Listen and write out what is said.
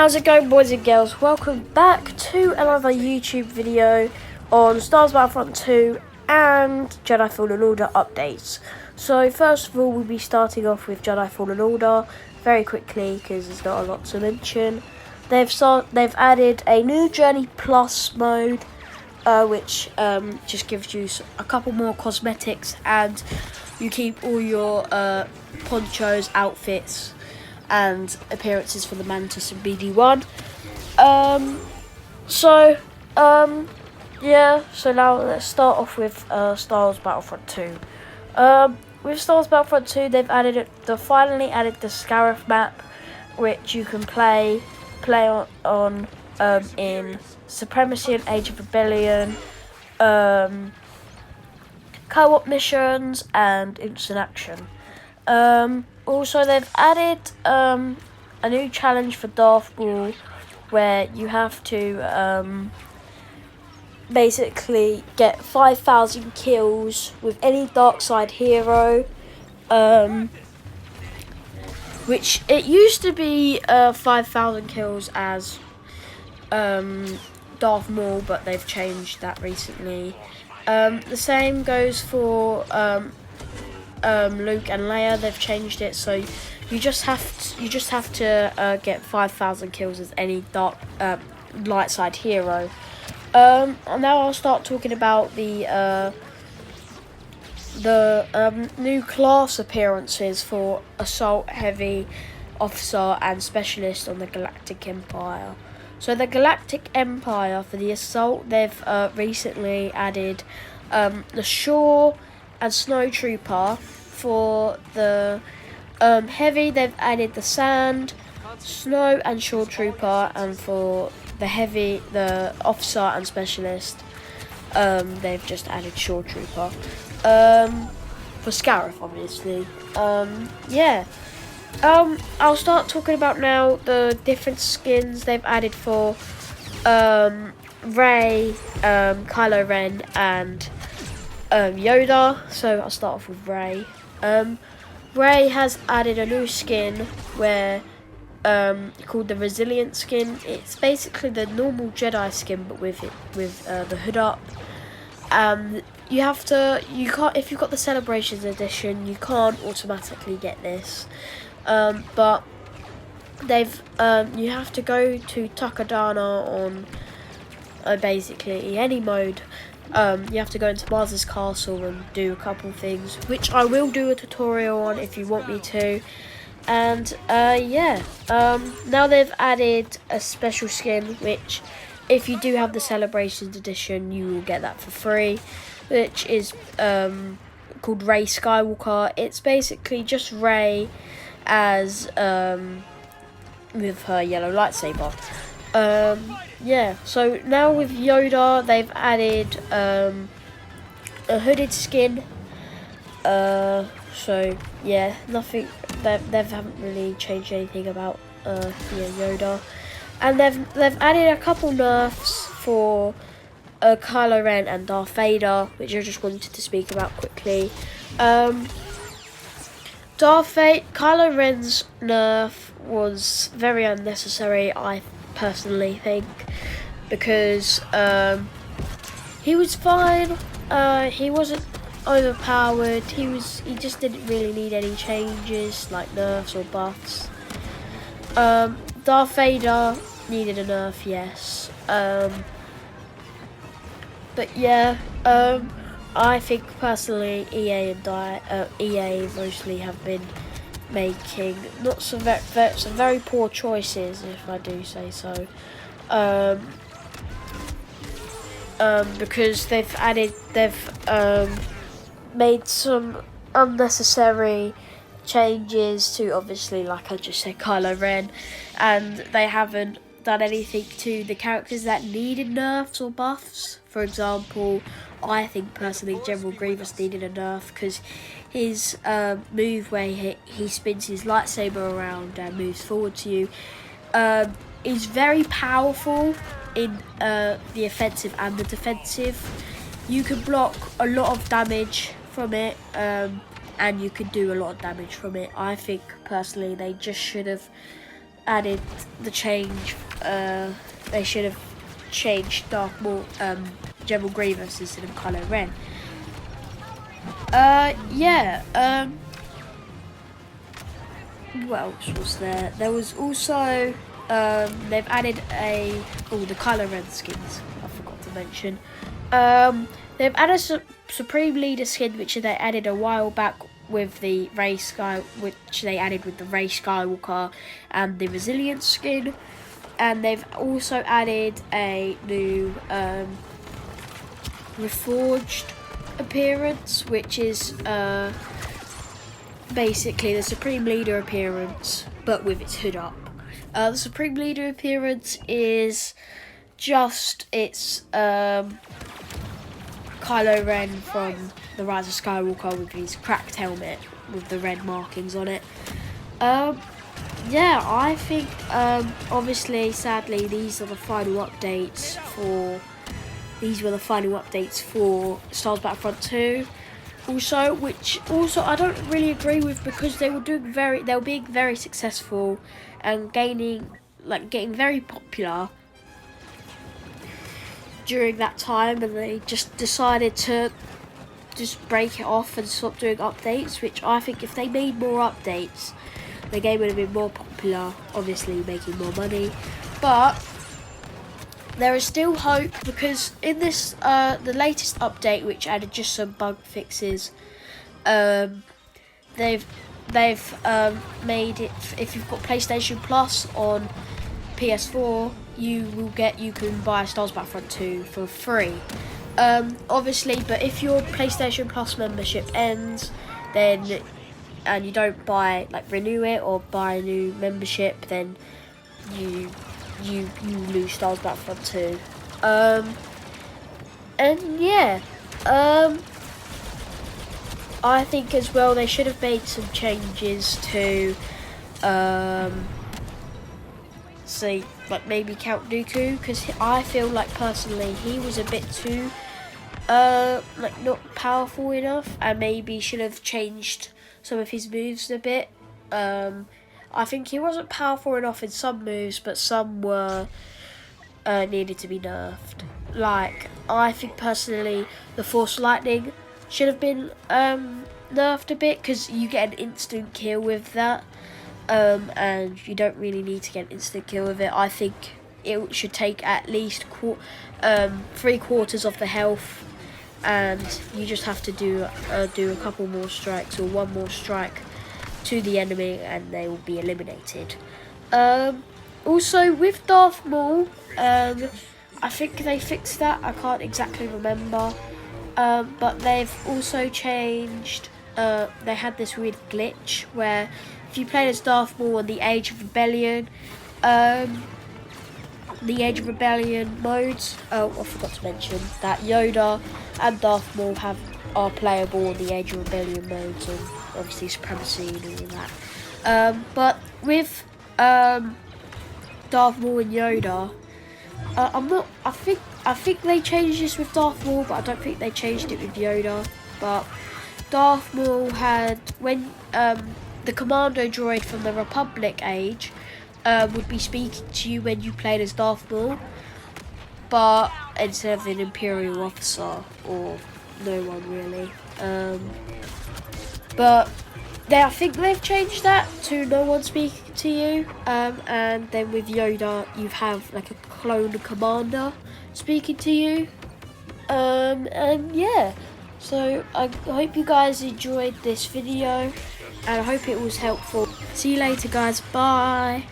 How's it going, boys and girls? Welcome back to another YouTube video on Star Wars Battlefront 2 and Jedi Fallen Order updates. So first of all, we'll be starting off with Jedi Fallen Order very quickly because there's not a lot to mention. They've added a new Journey Plus mode, which just gives you a couple more cosmetics, and you keep all your ponchos, outfits and appearances for the Mantis and BD1. So now let's start off with Star Wars Battlefront 2. With Star Wars Battlefront 2, they've finally added the Scarif map, which you can play on in Supremacy and Age of Rebellion, co-op missions and instant action. Also, they've added a new challenge for Darth Maul, where you have to basically get 5,000 kills with any dark side hero, which it used to be 5,000 kills as Darth Maul, but they've changed that recently. The same goes for Luke and Leia. They've changed it, so you just have to get 5,000 kills as any dark light side hero. And now I'll start talking about the new class appearances for Assault, Heavy, Officer and Specialist on the Galactic Empire. So the Galactic Empire, for the Assault, they've recently added the Shore and Snow Trooper. For the Heavy, they've added the Sand, Snow and Shore Trooper, and for the Heavy, the Officer and Specialist, they've just added Shore Trooper. For Scarif, obviously. I'll start talking about now the different skins they've added for Rey, Kylo Ren and Yoda. So I'll start off with Rey. Rey has added a new skin where called the Resilient skin. It's basically the normal Jedi skin, but with the hood up. If you've got the Celebrations edition, you can't automatically get this. But you have to go to Takadana on basically any mode. You have to go into Mars's castle and do a couple things, which I will do a tutorial on if you want me to. And now they've added a special skin, which if you do have the Celebrations edition, you will get that for free, which is called Rey Skywalker. It's basically just Rey as with her yellow lightsaber. So now with Yoda, they've added a hooded skin. Nothing. They haven't really changed anything about Yoda, and they've added a couple nerfs for Kylo Ren and Darth Vader, which I just wanted to speak about quickly. Kylo Ren's nerf was very unnecessary, I personally think, because he was fine. He wasn't overpowered. He just didn't really need any changes like nerfs or buffs. Darth Vader needed a nerf, yes. I think personally EA mostly have been making some very poor choices, if I do say so. Because they've made some unnecessary changes to, obviously, like I just said, Kylo Ren, and they haven't done anything to the characters that needed nerfs or buffs. For example, I think personally General Grievous needed a nerf because his move where he spins his lightsaber around and moves forward to you is very powerful in the offensive and the defensive. You can block a lot of damage from it, and you can do a lot of damage from it. I think personally they just should have added the change. They should have changed Darth Maul, General Grievous instead of Kylo Ren. What else was there? There was also they've added the Kylo Ren skins. I forgot to mention. They've added a Supreme Leader skin, which they added a while back with the Rey Skywalker and the Resilience skin, and they've also added a new Reforged appearance, which is basically the Supreme Leader appearance, but with its hood up. The Supreme Leader appearance is just Kylo Ren from The Rise of Skywalker with his cracked helmet with the red markings on it. I think obviously, sadly, these were the final updates for Star Wars Battlefront 2. Which I don't really agree with, because they were being very successful and getting very popular during that time, and they just decided to just break it off and stop doing updates, which I think if they made more updates, the game would have been more popular, obviously making more money. But there is still hope, because in this the latest update, which added just some bug fixes, they've made it, if you've got PlayStation Plus on PS4, you can buy Star Wars Battlefront 2 for free. Obviously, but if your PlayStation Plus membership ends, then and you don't renew it or buy a new membership, then you lose Star Wars Battlefront 2. I think as well they should have made some changes to maybe Count Dooku, because I feel like personally he was a bit too not powerful enough, and maybe should have changed some of his moves a bit. I think he wasn't powerful enough in some moves, but some were needed to be nerfed. I think personally the Force Lightning should have been nerfed a bit, because you get an instant kill with that, and you don't really need to get an instant kill with it. I think it should take at least 3/4 of the health, and you just have to do a couple more strikes or one more strike to the enemy, and they will be eliminated. Also with Darth Maul, I think they fixed that. I can't exactly remember, but they've also changed. They had this weird glitch where if you played as Darth Maul on the Age of Rebellion, modes. I forgot to mention that Yoda and Darth Maul are playable on the Age of Rebellion modes, and obviously Supremacy and all that. But with Darth Maul and Yoda, I think they changed this with Darth Maul, but I don't think they changed it with Yoda. But Darth Maul had, when the commando droid from the Republic age would be speaking to you when you played as Darth Maul, but instead of an Imperial officer or no one really. But I think they've changed that to no one speaking to you, and then with Yoda you have like a clone commander speaking to you, and yeah. So I hope you guys enjoyed this video, and I hope it was helpful. See you later guys, bye.